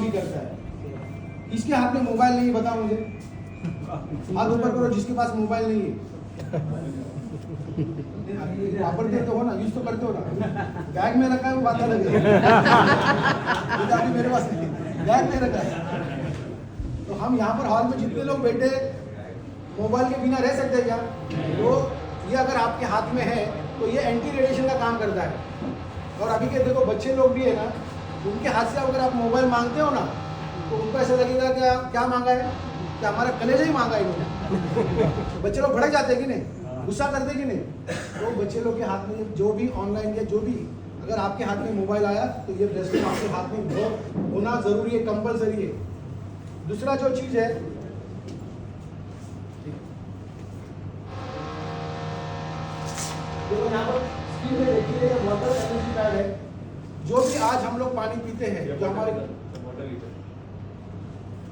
भी करता है। किसके हाथ में मोबाइल नहीं है बताओ मुझे, हाथ ऊपर करो जिसके पास मोबाइल नहीं है। वापरते तो हो ना, यूज तो करते हो ना। बैग में रखा है वो बात अलग है, मेरे पास नहीं, बैग में रखा है। तो हम यहाँ पर हॉल में जितने लोग बैठे मोबाइल के बिना रह सकते हैं क्या? तो ये अगर आपके हाथ में है तो ये एंटी रेडिएशन का काम करता है। और अभी के देखो बच्चे लोग भी है ना, उनके हाथ से अगर आप मोबाइल मांगते हो ना तो उनको ऐसा लगेगा कि क्या मांगा है, क्या हमारा कलेजा ही मांगा है इन्होंने। बच्चे लोग भड़क जाते हैं कि नहीं, गुस्सा करते कि नहीं? तो बच्चे लोग के हाथ में जो भी ऑनलाइन या जो भी अगर आपके हाथ में मोबाइल आया तो ये ब्रेसलेट आपके हाथ में होना जरूरी है, कंपलसरी है। दूसरा जो चीज है, देखो यहाँ पर स्क्रीन में देखिए वाटर एनर्जी पैड है। जो भी आज हम लोग पानी पीते हैं, जो हमारे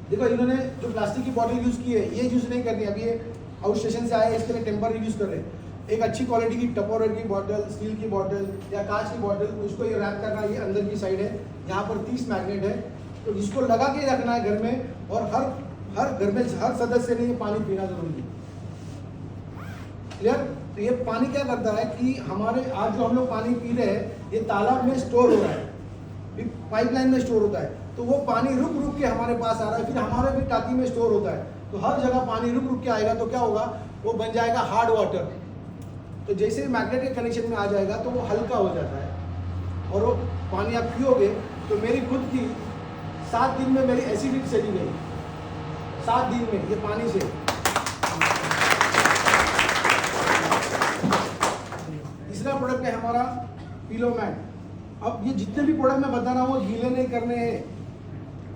देखो इन्होंने जो प्लास्टिक की बॉटल यूज की है ये यूज नहीं करनी। अभी ये आउट स्टेशन से आए, इसके लिए टेम्पररी यूज कर रहे हैं। एक अच्छी क्वालिटी की टपोरर की बॉटल, स्टील की बॉटल या कांच की बॉटल, उसको ये रैप करना, ये अंदर की साइड है, यहाँ पर 30 मैग्नेट है, तो इसको लगा के रखना है घर में। और हर घर में हर सदस्य ने ये पानी पीना जरूरी है। क्लियर? तो ये पानी क्या करता है कि हमारे आज जो हम लोग पानी पी रहे हैं ये तालाब में स्टोर हो रहा है, पाइपलाइन में स्टोर होता है, तो वो पानी रुक रुक के हमारे पास आ रहा है, फिर हमारे भी टाकी में स्टोर होता है। तो हर जगह पानी रुक रुक के आएगा तो क्या होगा, वो बन जाएगा हार्ड वाटर। तो जैसे मैग्नेट के कनेक्शन में आ जाएगा तो वो हल्का हो जाता है। और वो पानी आप पियोगे तो मेरी खुद की 7 दिन में मेरी एसिडिटी चली गई, 7 दिन में ये पानी से। तीसरा प्रोडक्ट है हमारा पिलो मैट। अब ये जितने भी प्रोडक्ट मैं बता रहा हूँ वो गीले नहीं करने हैं,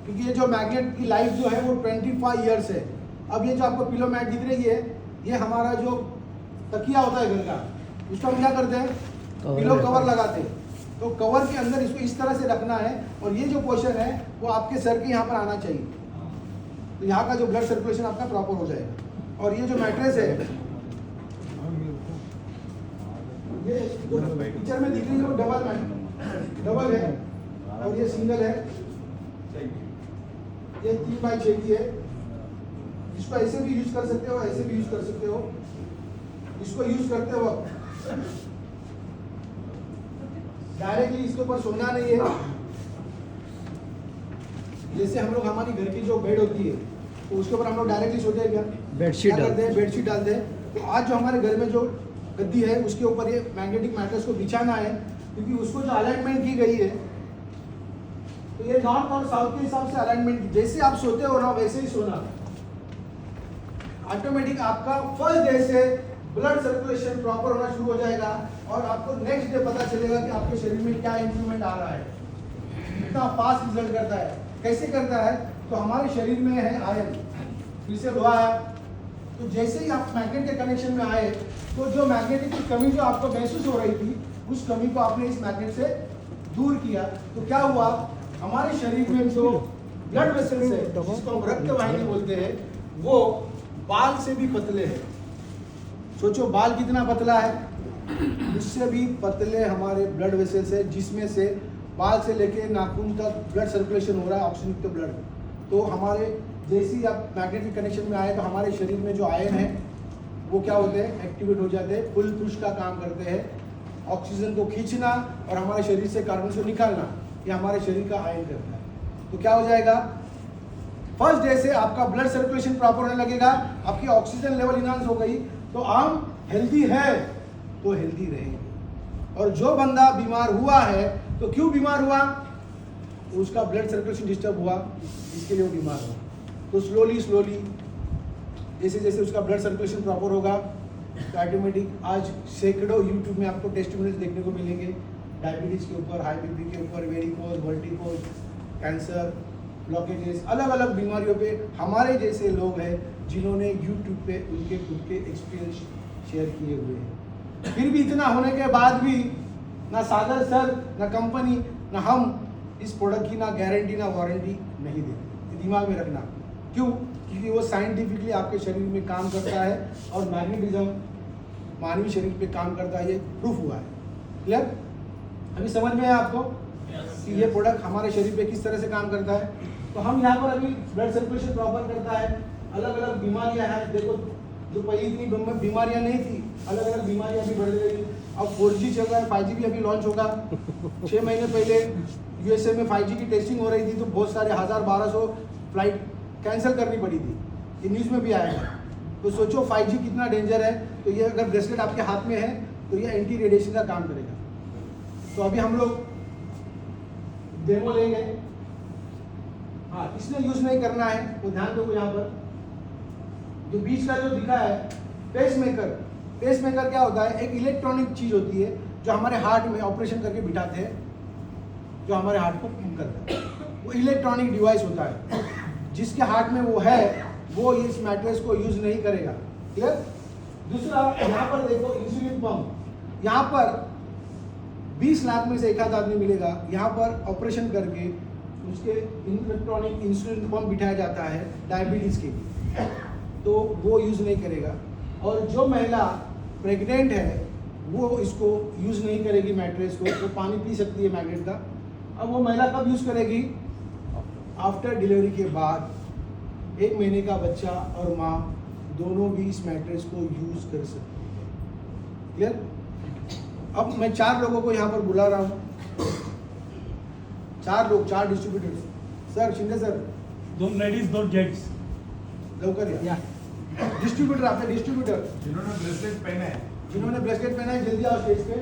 क्योंकि ये जो मैग्नेट की लाइफ जो है वो 25 ईयर्स है। अब ये जो आपको पिलो मैट दिख रही है, ये हमारा जो तकिया होता है घर का, उसको हम क्या करते हैं, पिलो कवर लगाते हैं। तो कवर के अंदर इसको इस तरह से रखना है और ये जो पोर्शन है वो आपके सर के यहाँ पर आना चाहिए, तो यहाँ का जो ब्लड सर्कुलेशन आपका प्रॉपर हो जाएगा। और ये जो मैट्रेस है, ये जो पिक्चर में दिख रही है वो डबल है और ये सिंगल है। ये 3x6 की है। इसको ऐसे भी यूज कर सकते हो, ऐसे भी यूज कर सकते हो। इसको यूज करते वक्त डायरेक्टली इसके ऊपर सोना नहीं है। जैसे हम लोग हमारी घर की जो बेड होती है तो उसके ऊपर हम लोग डायरेक्टली सोते हैं क्या, बेडशीट डालते हैं, बेडशीट डालते हैं। तो आज जो हमारे घर में जो गद्दी है उसके ऊपर ये मैग्नेटिक मैट्रेस को बिछाना है, क्योंकि उसको जो अलाइनमेंट की गई है तो ये नॉर्थ और साउथ के हिसाब से अलाइनमेंट, जैसे आप सोते हो ना वैसे ही सोना। ऑटोमेटिक आपका फर्स्ट डे से ब्लड सर्कुलेशन प्रॉपर होना शुरू हो जाएगा और आपको नेक्स्ट डे पता चलेगा कि आपके शरीर में क्या इंप्रूवमेंट आ रहा है, कितना फास्ट रिजल्ट करता है। कैसे करता है, तो हमारे शरीर में है आयरन, फिर से धोया, तो जैसे ही आप मैग्नेट के कनेक्शन में आए तो जो मैग्नेटिक की कमी जो आपको महसूस हो रही थी उस कमी को आपने इस मैग्नेट से दूर किया। तो क्या हुआ, हमारे शरीर में जो ब्लड वेसल्स है जिसको हम रक्त वाहिनी बोलते हैं वो बाल से भी पतले हैं। सोचो बाल कितना पतला है, उससे भी पतले हमारे ब्लड वेसल्स है, जिसमें से बाल से लेके नाखून तक ब्लड सर्कुलेशन हो रहा है, ऑक्सीजन युक्त ब्लड। तो हमारे जैसे ही आप मैग्नेटिक कनेक्शन में आए तो हमारे शरीर में जो आयन है वो क्या होते हैं, एक्टिवेट हो जाते हैं, फुल पुश का काम करते हैं। ऑक्सीजन को खींचना और हमारे शरीर से कार्बन को निकालना, ये हमारे शरीर का आयन करता है। तो क्या हो जाएगा, फर्स्ट डे से आपका ब्लड सर्कुलेशन प्रॉपर होने लगेगा, आपकी ऑक्सीजन लेवल इनहांस हो गई, तो हम हेल्दी है तो हेल्दी रहेंगे। और जो बंदा बीमार हुआ है तो क्यों बीमार हुआ, उसका ब्लड सर्कुलेशन डिस्टर्ब हुआ, इसके लिए वो बीमार हुआ। तो स्लोली जैसे जैसे उसका ब्लड सर्कुलेशन प्रॉपर होगा तो ऑटोमेटिक आज सैकड़ों यूट्यूब में आपको टेस्टिमोनियल्स देखने को मिलेंगे, डायबिटीज के ऊपर, हाई बीपी के ऊपर, वेरिकोज, वर्टिकोज, कैंसर, ब्लॉकेजेस, अलग अलग बीमारियों पे हमारे जैसे लोग हैं जिन्होंने यूट्यूब पे उनके खुद के एक्सपीरियंस शेयर किए हुए हैं। फिर भी इतना होने के बाद भी ना सागर सर, ना कंपनी, ना हम इस प्रोडक्ट की ना गारंटी ना वारंटी नहीं देते। दिमाग में रखना, क्यों, क्योंकि वो साइंटिफिकली आपके शरीर में काम करता है और मैग्नेटिज्म मानवीय शरीर पे काम करता है, ये प्रूफ हुआ है। क्लियर, अभी समझ में है आपको कि ये प्रोडक्ट हमारे शरीर पे किस तरह से काम करता है। तो हम यहाँ पर अभी ब्लड सर्कुलेशन प्रॉपर करता है, अलग अलग बीमारियां हैं, देखो जो पहले इतनी बीमारियां नहीं थी, अलग अलग बीमारियां भी बढ़ गई। अब 4G चल रहा है, 5G भी अभी लॉन्च होगा। 6 महीने पहले यूएसए में 5G की टेस्टिंग हो रही थी, तो बहुत सारे 1000-1200 फ्लाइट कैंसिल करनी पड़ी थी, ये न्यूज़ में भी आया है। तो सोचो 5G कितना डेंजर है। तो ये अगर ब्रेसलेट आपके हाथ में है तो ये एंटी रेडिएशन का काम करेगा। तो अभी हम लोग डेमो लेंगे। हाँ, इसने यूज नहीं करना है, तो ध्यान दो यहाँ पर जो बीच का जो दिखा है पेसमेकर। पेसमेकर क्या होता है? एक इलेक्ट्रॉनिक चीज होती है जो हमारे हार्ट में ऑपरेशन करके बिठाते हैं, जो हमारे हार्ट को पंप करता है। वो इलेक्ट्रॉनिक डिवाइस होता है, जिसके हार्ट में वो है वो इस मैट्रेस को यूज नहीं करेगा। क्लियर? दूसरा यहाँ पर देखो इंसुलिन पंप। यहाँ पर 20 लाख में से एक आध आदमी मिलेगा, यहाँ पर ऑपरेशन करके उसके इलेक्ट्रॉनिक इंसुलिन पंप बिठाया जाता है डायबिटीज के लिए, तो वो यूज नहीं करेगा। और जो महिला प्रेग्नेंट है वो इसको यूज नहीं करेगी मैट्रेस को, वो पानी पी सकती है मैग्नेट का। अब वो महिला कब यूज करेगी? आफ्टर डिलीवरी के बाद 1 महीने का बच्चा और माँ दोनों भी इस मैट्रेस को यूज कर सकती है। क्लियर? अब मैं 4 लोगों को यहाँ पर बुला रहा हूँ, 4 लोग, 4 distributors. Sir, Shinde sir, 2 ladies 2 gents. लवकर या डिस्ट्रीब्यूटर, आपके डिस्ट्रीब्यूटर जिन्होंने ब्रेसलेट पहना है, जिन्होंने ब्रेसलेट पहना है जल्दी आओ स्टेज पे।